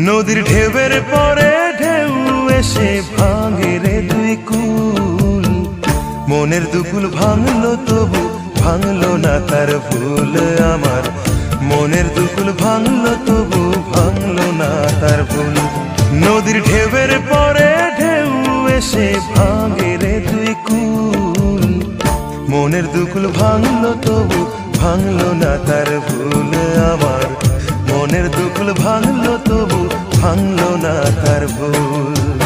নদীর ঢেউয়ের পরে ঢেউ এসে ভাঙে রে দুই কুল, মনের দুকুল ভাঙলো তবু ভাঙলো না তার ভুল আমার, মনের দুকুল ভাঙলো তবু ভাঙলো না তার ভুল। নদীর ঢেউয়ের পরে ঢেউ এসে ভাঙে রে দুই কুল, মনের দুকুল ভাঙলো তবু ভাঙলো না তার ভুল আমার, মনের দুকুল ভাঙলো তবু ভাঙলো না তার ভুল।